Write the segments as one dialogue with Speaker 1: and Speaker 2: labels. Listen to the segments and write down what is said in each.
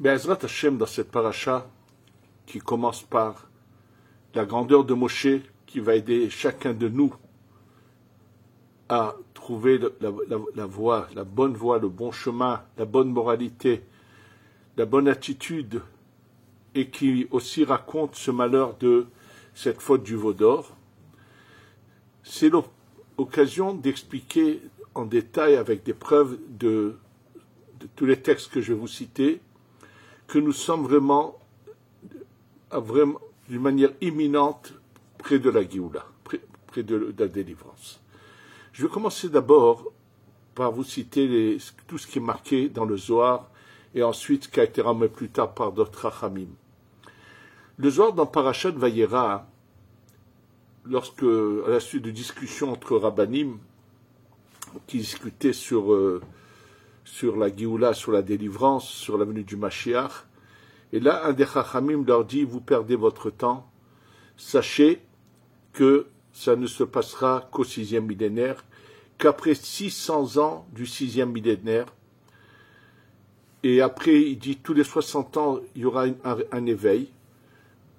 Speaker 1: Be'ezrat Hashem, dans cette paracha, qui commence par la grandeur de Moshe, qui va aider chacun de nous à trouver la voie, la bonne voie, le bon chemin, la bonne moralité, la bonne attitude, et qui aussi raconte ce malheur de cette faute du veau d'or. C'est l'occasion d'expliquer en détail, avec des preuves de tous les textes que je vais vous citer, que nous sommes vraiment d'une manière imminente près de la Géoula, près de la délivrance. Je vais commencer d'abord par vous citer tout ce qui est marqué dans le Zohar et ensuite ce qui a été ramené plus tard par d'autres Chachamim. Le Zohar dans Parashat Vayera, lorsque, à la suite de discussions entre Rabbanim, qui discutaient sur la Géoula, sur la délivrance, sur la venue du Mashiach, et là, un des Chachamim leur dit, vous perdez votre temps, sachez que ça ne se passera qu'au 6e millénaire, qu'après 600 ans du 6e millénaire, et après, il dit, tous les 60 ans, il y aura un éveil.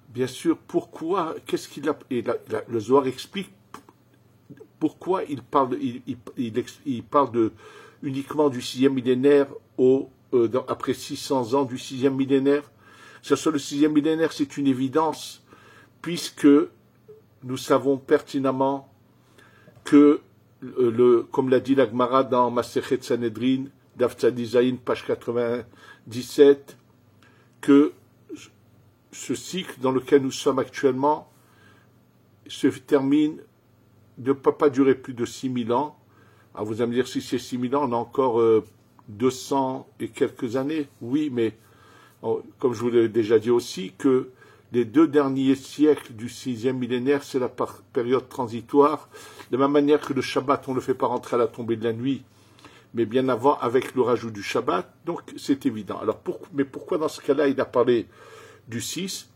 Speaker 1: Bien sûr, pourquoi, qu'est-ce qu'il a, et le Zohar explique pourquoi il parle uniquement du 6e millénaire après 600 ans du 6e millénaire. Ça, sur le 6e millénaire, c'est une évidence, puisque nous savons pertinemment que, comme l'a dit la Gemara dans Masechet Sanhedrin, Daf Tzadi Zayin, page 97, que ce cycle dans lequel nous sommes actuellement se termine, ne peut pas durer plus de 6000 ans. Alors vous allez me dire, si c'est 6000 ans, on a encore 200 et quelques années. Oui, mais comme je vous l'ai déjà dit aussi, que les 2 derniers siècles du 6e millénaire, c'est la période transitoire. De la même manière que le Shabbat, on ne le fait pas rentrer à la tombée de la nuit, mais bien avant, avec le rajout du Shabbat. Donc, c'est évident. Alors, mais pourquoi dans ce cas-là, il a parlé du 6?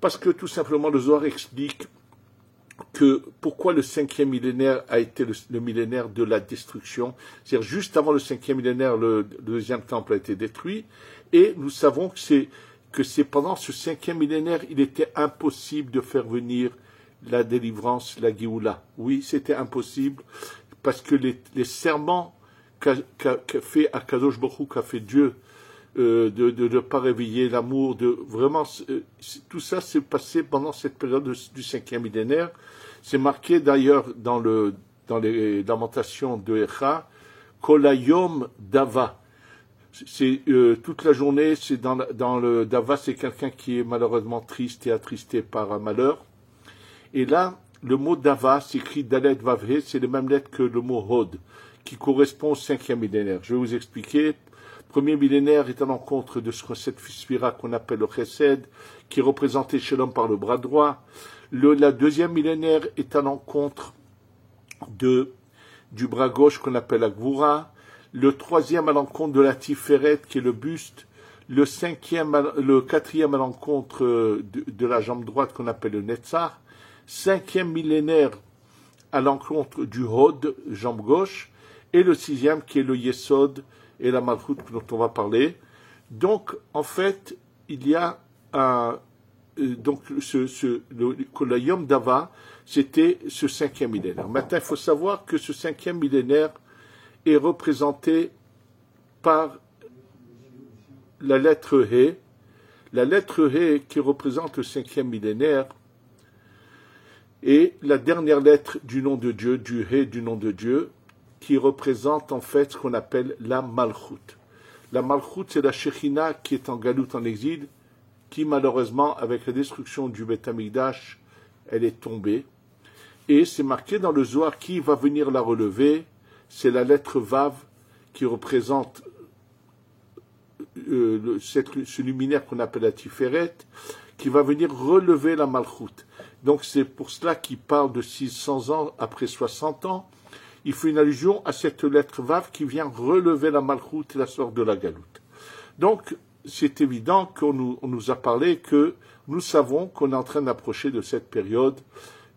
Speaker 1: Parce que, tout simplement, le Zohar explique que pourquoi le 5e millénaire a été le millénaire de la destruction. C'est-à-dire, juste avant le 5e millénaire, le 2e temple a été détruit, et nous savons que c'est pendant ce 5e millénaire, il était impossible de faire venir la délivrance, la Géoula. Oui, c'était impossible, parce que les serments qu'a fait Akadosh Baruch Hu, qu'a fait Dieu, de ne pas réveiller l'amour, vraiment, tout ça s'est passé pendant cette période du 5e millénaire. C'est marqué d'ailleurs dans les lamentations de Echa, Kolayom Dava. C'est toute la journée, c'est dans le Dava, c'est quelqu'un qui est malheureusement triste et attristé par un malheur. Et là, le mot Dava s'écrit Dalet Vavhe, c'est les mêmes lettres que le mot Hod, qui correspond au 5e millénaire. Je vais vous expliquer. Premier millénaire est à l'encontre de cette sphira qu'on appelle le Chesed, qui est représenté chez l'homme par le bras droit. La 2e millénaire est à l'encontre du bras gauche qu'on appelle la Gvura. Le 3e à l'encontre de la Tiferet, qui est le buste. Le 4e à l'encontre de la jambe droite qu'on appelle le Netzach. 5e millénaire à l'encontre du Hod, jambe gauche. Et le 6e qui est le Yesod et la Malchut dont on va parler. Donc, en fait, il y a le Yom Dava, c'était ce 5e millénaire. Maintenant, il faut savoir que ce 5e millénaire est représenté par la lettre He. La lettre He qui représente le 5e millénaire est la dernière lettre du nom de Dieu, du He du nom de Dieu, qui représente en fait ce qu'on appelle la Malchut. La Malchut, c'est la Shekhinah qui est en galoute, en exil, qui malheureusement, avec la destruction du Beth Amikdash, elle est tombée. Et c'est marqué dans le Zohar qui va venir la relever. C'est la lettre Vav qui représente ce luminaire qu'on appelle la Tiferet, qui va venir relever la Malchut. Donc c'est pour cela qu'il parle de 600 ans après 60 ans. Il fait une allusion à cette lettre Vav qui vient relever la Malchut et la sorte de la galoute. Donc, c'est évident qu'on nous a parlé que nous savons qu'on est en train d'approcher de cette période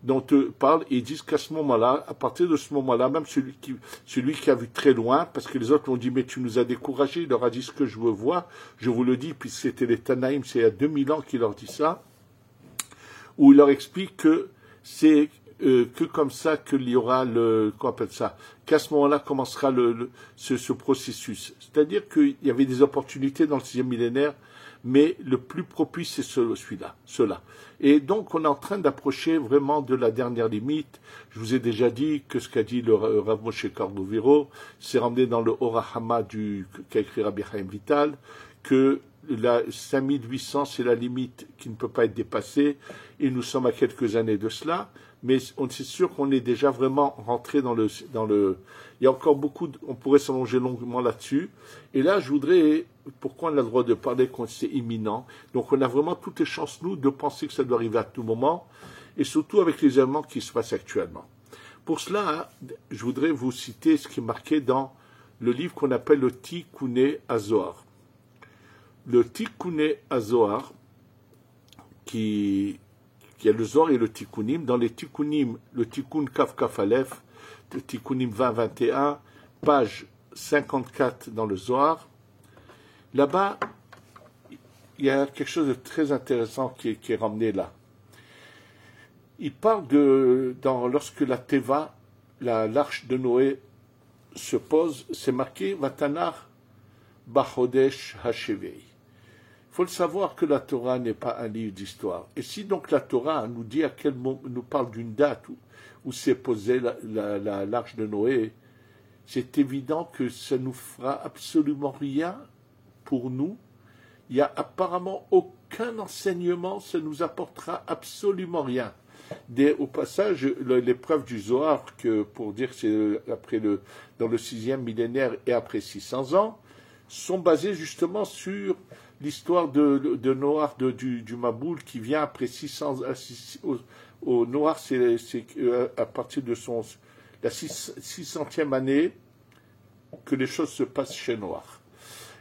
Speaker 1: dont parlent et ils disent qu'à ce moment-là, à partir de ce moment-là, même celui qui a vu très loin, parce que les autres l'ont dit, mais tu nous as découragés, il leur a dit ce que je veux voir, je vous le dis, puis c'était les Tanaïm, c'est il y a 2000 ans qu'il leur dit ça, où il leur explique que c'est que comme ça qu'il y aura qu'on appelle ça, qu'à ce moment-là commencera ce processus. C'est-à-dire qu'il y avait des opportunités dans le 6e millénaire, mais le plus propice, c'est cela. Et donc, on est en train d'approcher vraiment de la dernière limite. Je vous ai déjà dit que ce qu'a dit le Rav Moshe Cordovero, c'est ramené dans le Orahama qu'a écrit Rabbi Chaim Vital, que la 5800, c'est la limite qui ne peut pas être dépassée, et nous sommes à quelques années de cela, mais c'est sûr qu'on est déjà vraiment rentré dans le... Il y a encore beaucoup... On pourrait s'allonger longuement là-dessus, et là, je voudrais... Pourquoi on a le droit de parler quand c'est imminent? Donc, on a vraiment toutes les chances, nous, de penser que ça doit arriver à tout moment, et surtout avec les événements qui se passent actuellement. Pour cela, je voudrais vous citer ce qui est marqué dans le livre qu'on appelle le Tikkuné HaZohar. Le Tikkuné HaZohar, qui a le Zohar et le Tikkunim. Dans les Tikkunim, le Tikkun Kaf Kaf Aleph, le Tikkunim 20-21, page 54 dans le Zohar. Là-bas, il y a quelque chose de très intéressant qui est ramené là. Il parle lorsque la Teva, l'arche de Noé, se pose, c'est marqué Vatanar Bachodesh Hashevei. Il faut le savoir que la Torah n'est pas un livre d'histoire. Et si donc la Torah nous dit à quel moment, nous parle d'une date où s'est posée l'arche de Noé, c'est évident que ça nous fera absolument rien pour nous. Il n'y a apparemment aucun enseignement, ça nous apportera absolument rien. Au passage, l'épreuve du Zohar, que pour dire que c'est dans le 6e millénaire et après 600 ans, sont basées justement sur l'histoire de Noach du Maboul qui vient après 600 au Noach, c'est à partir de la 600e année que les choses se passent chez Noach.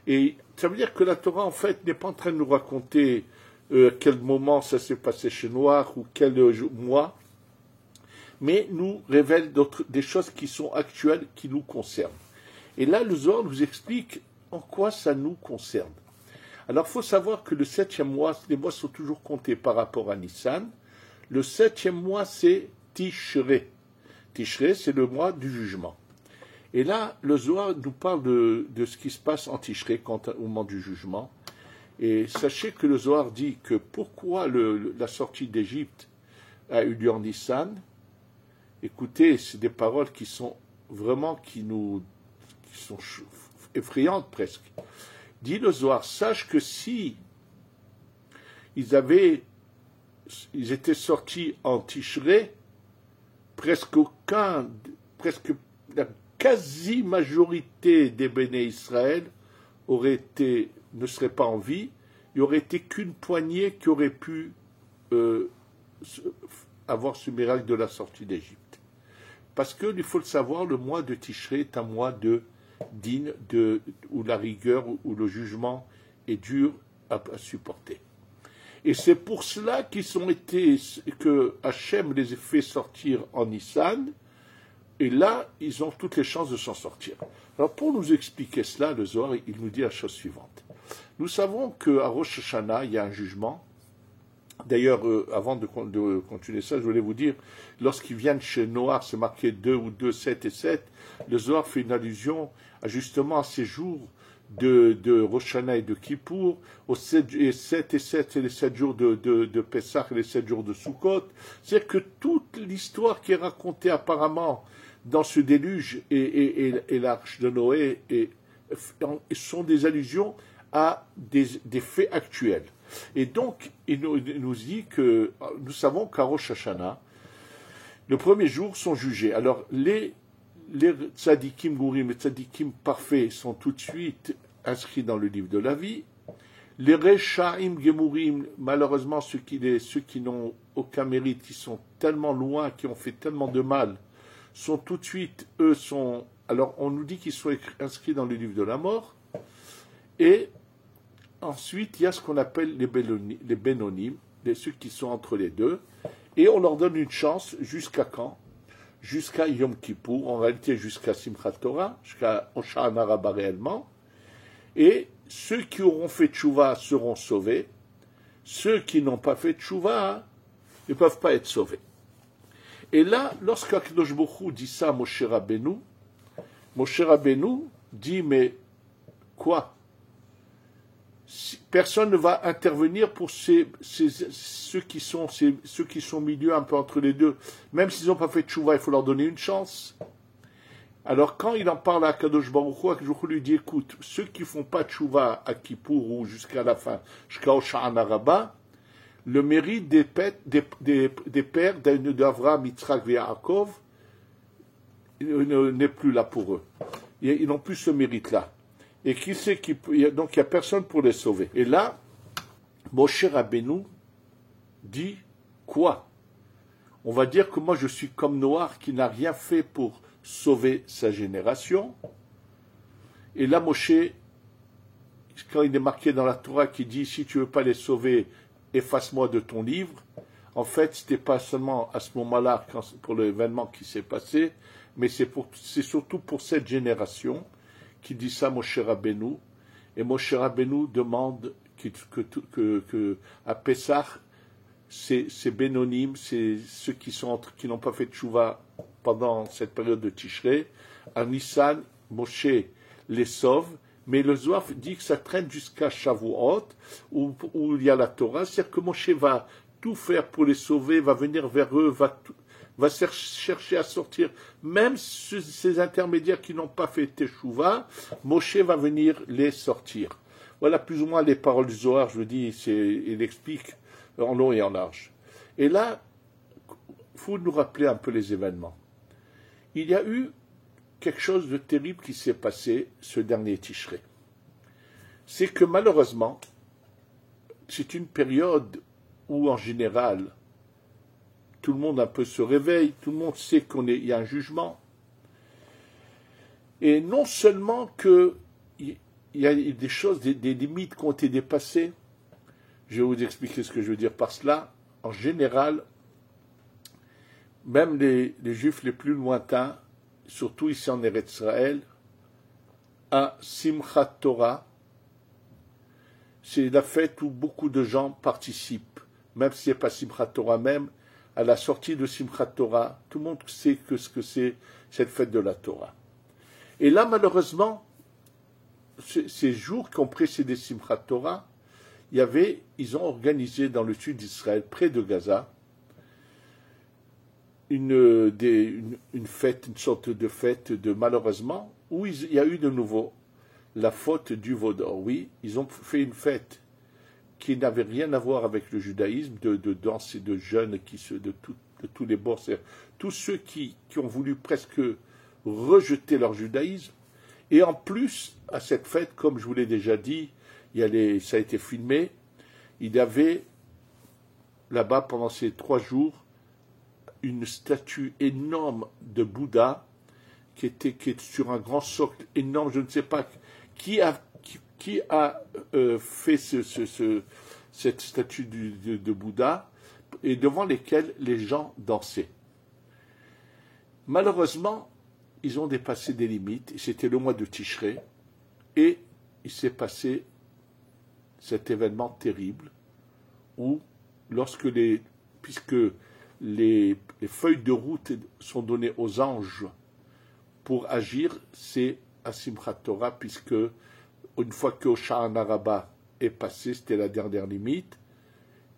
Speaker 1: Et ça veut dire que la Torah, en fait, n'est pas en train de nous raconter à quel moment ça s'est passé chez Noach ou quel mois, mais nous révèle des choses qui sont actuelles, qui nous concernent. Et là, le Zohar nous explique en quoi ça nous concerne. Alors, il faut savoir que le 7e mois, les mois sont toujours comptés par rapport à Nissan. Le 7e mois, c'est Tishré. Tishré, c'est le mois du jugement. Et là, le Zohar nous parle de ce qui se passe en Tishré au moment du jugement. Et sachez que le Zohar dit que pourquoi la sortie d'Égypte a eu lieu en Nissan. Écoutez, c'est des paroles qui sont vraiment, qui sont effrayantes presque. Dit le Zohar, sache que si ils étaient sortis en Tishré, presque la quasi-majorité des Béné Israël ne serait pas en vie, il n'y aurait été qu'une poignée qui aurait pu avoir ce miracle de la sortie d'Égypte. Parce que, il faut le savoir, le mois de Tishré est un mois digne où la rigueur, où le jugement est dur à supporter. Et c'est pour cela que Hachem les a fait sortir en Nissan, et là, ils ont toutes les chances de s'en sortir. Alors, pour nous expliquer cela, le Zohar, il nous dit la chose suivante. Nous savons qu'à Rosh Hashanah, il y a un jugement. D'ailleurs, avant de continuer ça, je voulais vous dire, lorsqu'ils viennent chez Noach, c'est marqué 2 ou 2, 7 et 7, le Zohar fait une allusion justement à ces jours de Rosh Hashanah et de Kippour, aux 7 et 7, c'est les 7 jours de Pessah et les 7 jours de Sukkot. C'est-à-dire que toute l'histoire qui est racontée apparemment dans ce déluge et l'arche de Noé sont des allusions à des faits actuels. Et donc, il nous dit que nous savons qu'à Rosh Hashanah, le premier jour sont jugés. Alors, les tzadikim gourim, les tzadikim parfaits sont tout de suite inscrits dans le livre de la vie. Les rechaim gemurim, malheureusement ceux qui n'ont aucun mérite, qui sont tellement loin, qui ont fait tellement de mal, sont tout de suite, alors on nous dit qu'ils sont inscrits dans le livre de la mort. Et ensuite, il y a ce qu'on appelle les bénonymes. ceux qui sont entre les deux, et on leur donne une chance jusqu'à quand? Jusqu'à Yom Kippour, en réalité jusqu'à Simchat Torah, jusqu'à Hoshana Rabbah réellement, et ceux qui auront fait tchouva seront sauvés, ceux qui n'ont pas fait tchouva ne peuvent pas être sauvés. Et là, lorsqu'Akadosh Baruch Hu dit ça à Moshe Rabbeinu dit, mais quoi? Personne ne va intervenir pour ceux qui sont au milieu un peu entre les deux. Même s'ils n'ont pas fait tchouva, il faut leur donner une chance. Alors quand il en parle à Kadosh Baruch Hu, Kadosh Baruch Hu lui dit, écoute, ceux qui font pas tchouva à Kippour ou jusqu'à la fin, jusqu'à Hoshana Rabbah, le mérite des pères d'Avraham, Yitzhak et Yaakov n'est plus là pour eux. Ils n'ont plus ce mérite-là. Et qui sait donc il n'y a personne pour les sauver. Et là, Moshe Rabbeinu dit quoi? On va dire que moi je suis comme Noach qui n'a rien fait pour sauver sa génération. Et là, Moshe, quand il est marqué dans la Torah qui dit si tu ne veux pas les sauver, efface-moi de ton livre. En fait, ce n'était pas seulement à ce moment-là pour l'événement qui s'est passé, mais c'est surtout pour cette génération qui dit ça Moshe Rabbeinu, et Moshe Rabbeinu demande que à Pessah, ces Bénonim, c'est ceux qui n'ont pas fait de tchouva pendant cette période de Tishrei, à Nissan, Moshe les sauve, mais le Zohar dit que ça traîne jusqu'à Shavuot, où il y a la Torah, c'est-à-dire que Moshe va tout faire pour les sauver, va venir vers eux, va chercher à sortir, même ces intermédiaires qui n'ont pas fait Teshuvah, Moshe va venir les sortir. Voilà plus ou moins les paroles du Zohar, je vous dis, il explique en long et en large. Et là, il faut nous rappeler un peu les événements. Il y a eu quelque chose de terrible qui s'est passé ce dernier Tishrei. C'est que malheureusement, c'est une période où en général, tout le monde un peu se réveille, tout le monde sait qu'il y a un jugement. Et non seulement qu'il y a des choses, des limites qui ont été dépassées, je vais vous expliquer ce que je veux dire par cela. En général, même les Juifs les plus lointains, surtout ici en Eretz Israël, à Simchat Torah, c'est la fête où beaucoup de gens participent, même si ce n'est pas Simchat Torah même, à la sortie de Simchat Torah, tout le monde sait ce que c'est cette fête de la Torah. Et là, malheureusement, ces jours qui ont précédé Simchat Torah, ils ont organisé dans le sud d'Israël, près de Gaza, une fête, une sorte de fête malheureusement, où il y a eu de nouveau la faute du veau d'or. Oui, ils ont fait une fête qui n'avait rien à voir avec le judaïsme, de danse et de jeunes de tous les bords, tous ceux qui ont voulu presque rejeter leur judaïsme. Et en plus, à cette fête, comme je vous l'ai déjà dit, ça a été filmé, il y avait là-bas pendant ces 3 jours une statue énorme de Bouddha qui est sur un grand socle énorme, je ne sais pas qui a fait cette statue de Bouddha et devant lesquelles les gens dansaient. Malheureusement, ils ont dépassé des limites, c'était le mois de Tishrei, et il s'est passé cet événement terrible où, puisque les feuilles de route sont données aux anges pour agir, c'est à Simchat Torah, puisque une fois que Hoshana Rabbah est passé, c'était la dernière limite,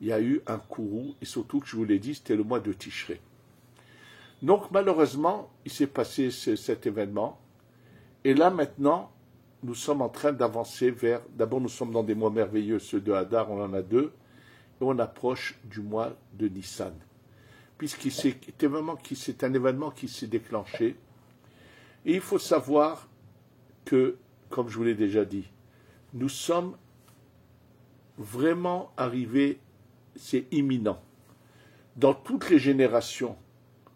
Speaker 1: il y a eu un courroux, et surtout que je vous l'ai dit, c'était le mois de Tishrei. Donc malheureusement, il s'est passé cet événement, et là maintenant, nous sommes en train d'avancer d'abord nous sommes dans des mois merveilleux, ceux de Hadar, on en a 2, et on approche du mois de Nissan, puisque c'est un événement qui s'est déclenché, et il faut savoir que, comme je vous l'ai déjà dit, nous sommes vraiment arrivés, c'est imminent. Dans toutes les générations,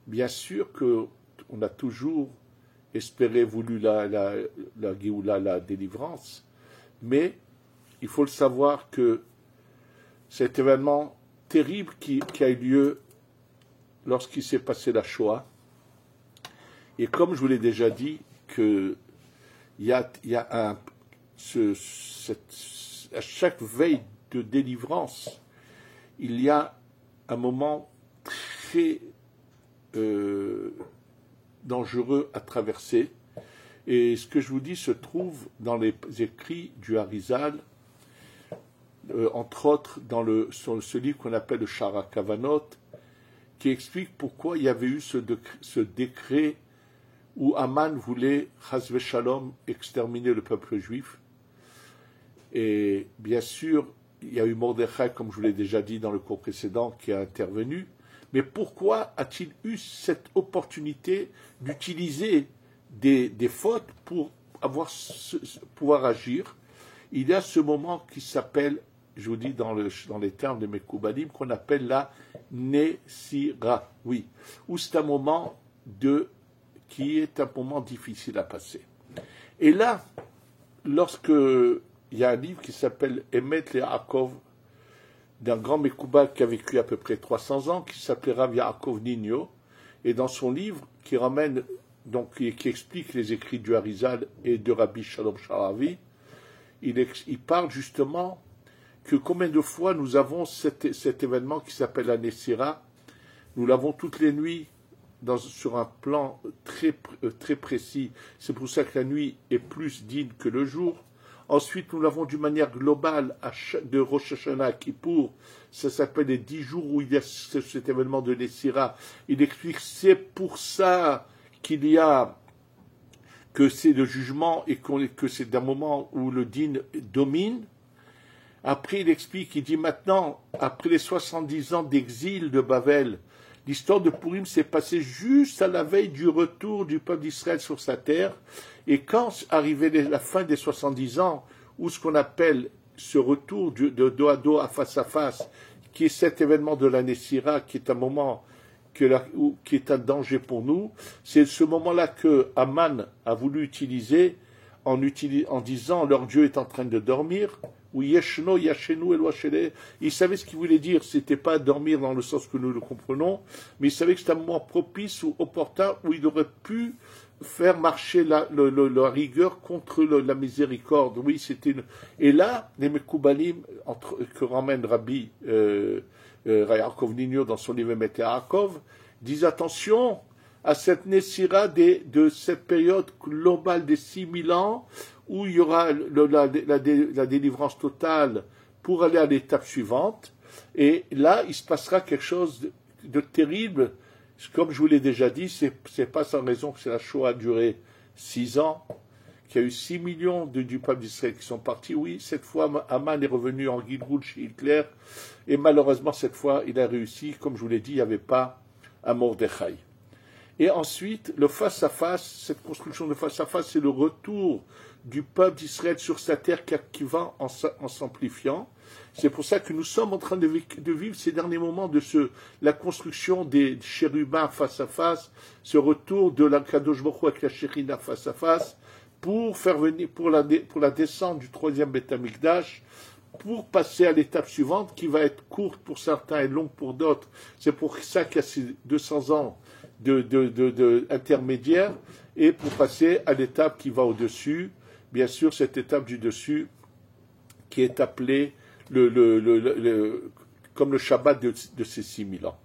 Speaker 1: bien sûr qu'on a toujours espéré, voulu la Géoula, la délivrance, mais il faut le savoir que cet événement terrible qui a eu lieu lorsqu'il s'est passé la Shoah. Et comme je vous l'ai déjà dit, il y a à chaque veille de délivrance, il y a un moment très dangereux à traverser. Et ce que je vous dis se trouve dans les écrits du Harizal, entre autres dans ce livre qu'on appelle le Shara Kavanot, qui explique pourquoi il y avait eu ce décret où Haman voulait, Chas v'Shalom, exterminer le peuple juif. Et bien sûr, il y a eu Mordechai, comme je vous l'ai déjà dit dans le cours précédent, qui a intervenu. Mais pourquoi a-t-il eu cette opportunité d'utiliser des fautes pour pouvoir agir? Il y a ce moment qui s'appelle, je vous dis dans les termes de Mekoubalim, qu'on appelle la Nesira, oui, où c'est un moment qui est un moment difficile à passer. Et là, lorsque il y a un livre qui s'appelle Emet Yaakov, d'un grand Mekoubal qui a vécu à peu près 300 ans, qui s'appelait Rav Yaakov Nino, et dans son livre qui ramène, donc qui explique les écrits du Harizal et de Rabbi Shalom Sharavi, il parle justement que combien de fois nous avons cet événement qui s'appelle la Nessira, nous l'avons toutes les nuits sur un plan très précis. C'est pour ça que la nuit est plus digne que le jour. Ensuite, nous l'avons d'une manière globale de Rosh Hashanah à Kippour. Ça s'appelle les 10 jours où il y a cet événement de Nessira. Il explique c'est pour ça qu'il y a que c'est le jugement et que c'est d'un moment où le din domine. Après, il explique, il dit maintenant, après les 70 ans d'exil de Babel, l'histoire de Purim s'est passée juste à la veille du retour du peuple d'Israël sur sa terre. Et quand arrivait la fin des 70 ans, où ce qu'on appelle ce retour de dos à dos, à face, qui est cet événement de la Nessira, qui est un moment qui est un danger pour nous, c'est ce moment-là que Haman a voulu utiliser en disant leur Dieu est en train de dormir. Ou Yeshno, Yashenu, Eloachele. Il savait ce qu'il voulait dire. C'était pas dormir dans le sens que nous le comprenons, mais il savait que c'était un moment propice ou opportun où il aurait pu faire marcher la rigueur contre la miséricorde. Oui, c'était Et là, les Mekoubalim, que ramène Rabbi Yaakov Nino dans son livre Mete Yaakov, disent attention à cette Nessira de cette période globale des 6000 ans, où il y aura la délivrance totale pour aller à l'étape suivante. Et là, il se passera quelque chose de terrible. Comme je vous l'ai déjà dit, c'est pas sans raison que la Shoah a duré 6 ans, qu'il y a eu 6 millions du peuple d'Israël qui sont partis. Oui, cette fois, Haman est revenu en Gilgoul chez Hitler, et malheureusement, cette fois, il a réussi. Comme je vous l'ai dit, il n'y avait pas un Mordechai. Et ensuite, le face-à-face, cette construction de face-à-face, c'est le retour du peuple d'Israël sur sa terre qui va en s'amplifiant. C'est pour ça que nous sommes en train de vivre ces derniers moments de la construction des chérubins face-à-face, ce retour de la Kadosh Baruch Hu avec la Shérina face-à-face, pour faire venir, pour la descente du 3e Beth Amikdash, pour passer à l'étape suivante, qui va être courte pour certains et longue pour d'autres. C'est pour ça qu'il y a ces 200 ans intermédiaire, et pour passer à l'étape qui va au-dessus, bien sûr cette étape du dessus qui est appelée comme le Shabbat de ces 6000 ans.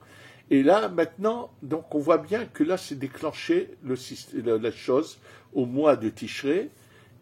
Speaker 1: Et là maintenant, donc on voit bien que là c'est déclenché la chose au mois de Tishré,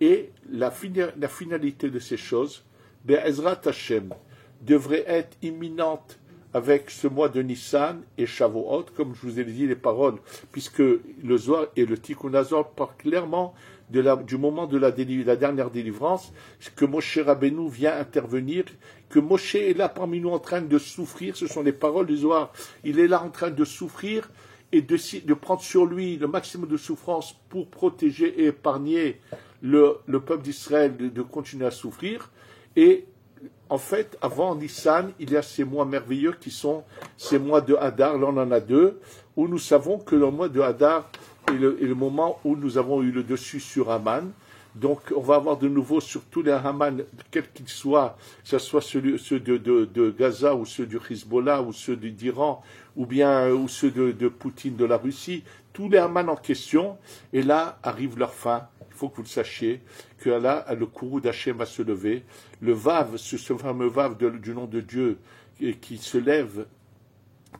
Speaker 1: et la finalité de ces choses, Be'ezrat Hashem, devrait être imminente avec ce mois de Nissan et Shavuot, comme je vous ai dit les paroles, puisque le Zohar et le Tikkun HaZohar parlent clairement du moment de la dernière délivrance, que Moshe Rabbeinu vient intervenir, que Moshe est là parmi nous en train de souffrir, ce sont les paroles du Zohar, il est là en train de souffrir et de prendre sur lui le maximum de souffrance pour protéger et épargner le peuple d'Israël de continuer à souffrir. Et en fait, avant Nissan, il y a ces mois merveilleux qui sont ces mois de Hadar. Là, on en a 2, où nous savons que le mois de Hadar est le moment où nous avons eu le dessus sur Haman. Donc, on va avoir de nouveau sur tous les Haman, quels qu'ils soient, que ce soit ceux de Gaza, ou ceux du Hezbollah, ou ceux d'Iran, ou ceux de Poutine de la Russie, tous les Haman en question, et là arrive leur fin. Il faut que vous le sachiez, que là, le courroux d'Hachem va se lever. Le Vav, ce fameux Vav du nom de Dieu, qui se lève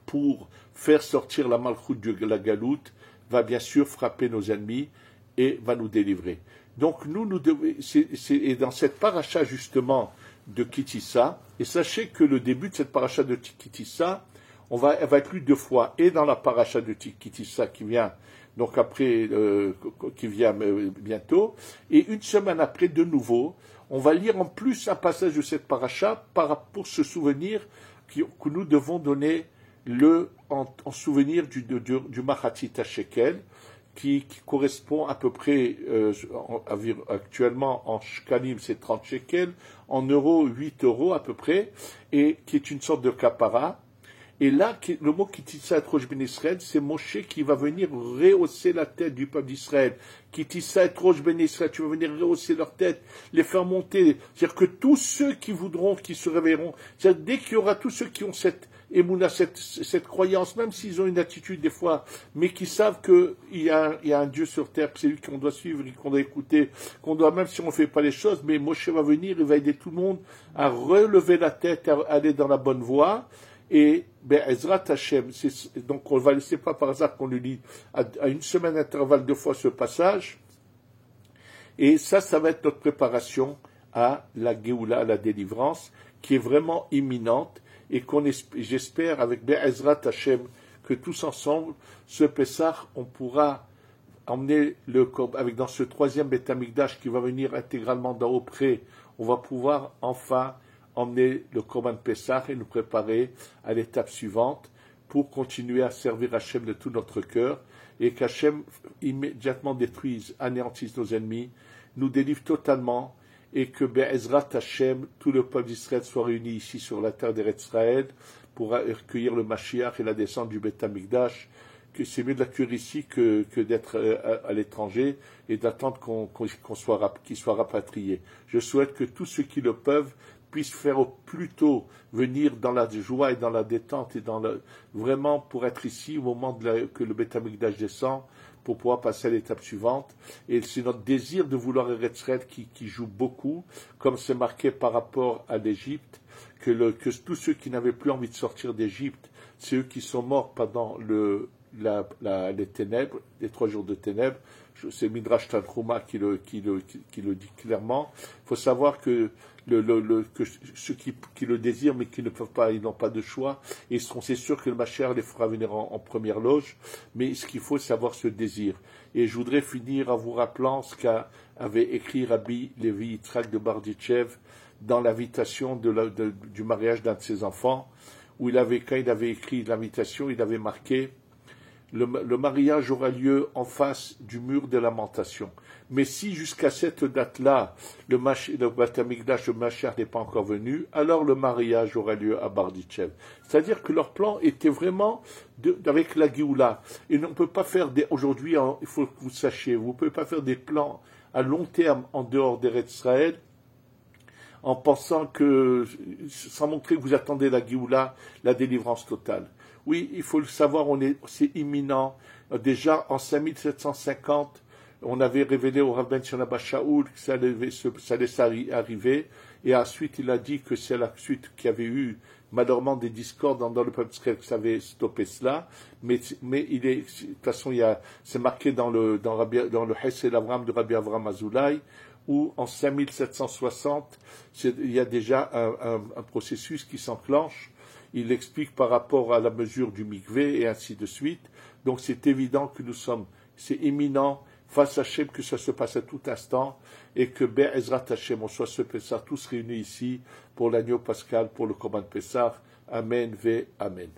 Speaker 1: pour faire sortir la malchoute de la galoute, va bien sûr frapper nos ennemis et va nous délivrer. Donc nous devons, et dans cette paracha justement de Kitissa, et sachez que le début de cette paracha de Kitissa, elle va être lue deux fois, et dans la paracha de Kitissa qui vient, donc après, qui vient bientôt, et une semaine après de nouveau, on va lire en plus un passage de cette paracha pour se souvenir que nous devons donner en souvenir du Machatzit HaShekel, qui correspond à peu près, actuellement en shkalim c'est 30 shekels, en euros 8 euros à peu près, et qui est une sorte de kapara. Et là, le mot Kitissa et Rosh Ben Israël, c'est Moshe qui va venir rehausser la tête du peuple d'Israël. Kitissa et Rosh Ben Israël, tu vas venir rehausser leur tête, les faire monter. C'est-à-dire que tous ceux qui voudront, qui se réveilleront, c'est-à-dire dès qu'il y aura tous ceux qui ont cette émouna, cette croyance, même s'ils ont une attitude des fois, mais qui savent qu'il y a un Dieu sur terre, que c'est lui qu'on doit suivre, qu'on doit écouter, qu'on doit, même si on ne fait pas les choses, mais Moshe va venir, il va aider tout le monde à relever la tête, à aller dans la bonne voie. Et Ezrat Hashem, donc on va laisser pas par hasard qu'on le lit à une semaine d'intervalle deux fois ce passage. Et ça va être notre préparation à la Géoula, à la délivrance, qui est vraiment imminente, et j'espère avec Ezrat Hashem que tous ensemble, ce Pessah, on pourra emmener avec dans ce troisième Beth Amikdash qui va venir intégralement d'en haut près, on va pouvoir enfin emmener le Korban Pessah et nous préparer à l'étape suivante pour continuer à servir Hachem de tout notre cœur et qu'Hachem immédiatement détruise, anéantisse nos ennemis, nous délivre totalement et que Be'ezrat Hachem, tout le peuple d'Israël soit réuni ici sur la terre d'Eretz Israël pour accueillir le Mashiach et la descente du Beth Amikdash, que c'est mieux de l'accueillir ici que d'être à l'étranger et d'attendre qu'il soit rapatrié. Je souhaite que tous ceux qui le peuvent puissent faire au plus tôt venir dans la joie et dans la détente et vraiment pour être ici au moment que le Beth Amikdash descend pour pouvoir passer à l'étape suivante. Et c'est notre désir de vouloir Eretz Israël qui joue beaucoup, comme c'est marqué par rapport à l'Égypte, que tous ceux qui n'avaient plus envie de sortir d'Égypte, c'est eux qui sont morts pendant les ténèbres, les 3 jours de ténèbres. C'est Midrash Tanchuma qui le dit clairement. Il faut savoir que ceux qui le désirent mais qui ne peuvent pas, ils n'ont pas de choix, et c'est sûr que le Mashiach les fera venir en première loge, mais ce qu'il faut, c'est avoir ce désir. Et je voudrais finir en vous rappelant ce qu'avait écrit Rabbi Levi Yitzhak de Barditchev dans l'invitation du mariage d'un de ses enfants, où quand il avait écrit l'invitation, il avait marqué le mariage aura lieu en face du mur de lamentation. Mais si jusqu'à cette date-là, le Beth Amikdash, le Mashiach n'est pas encore venu, alors le mariage aura lieu à Barditchev. C'est-à-dire que leur plan était vraiment avec la Géoula. Et on ne peut pas faire aujourd'hui, il faut que vous sachiez, vous ne pouvez pas faire des plans à long terme en dehors d'Eretz Israël, en pensant sans montrer que vous attendez la Géoula, la délivrance totale. Oui, il faut le savoir, c'est imminent. Déjà, en 5750, on avait révélé au Rav Ben Shonaba Shaul que ça allait arriver, et ensuite il a dit que c'est la suite qu'il y avait eu, malheureusement, des discordes dans le peuple d'Israël que ça avait stoppé cela, mais de toute façon, c'est marqué dans le Hesed Avram de Rabbi Avram Azoulay, où en 5760, il y a déjà un processus qui s'enclenche. Il explique par rapport à la mesure du mikvé et ainsi de suite. Donc c'est évident que c'est imminent, face à Hachem, que ça se passe à tout instant, et que Be'ezrat Hachem, on soit ce Pessah tous réunis ici pour l'agneau pascal, pour le Korban Pessah. Amen, ve Amen.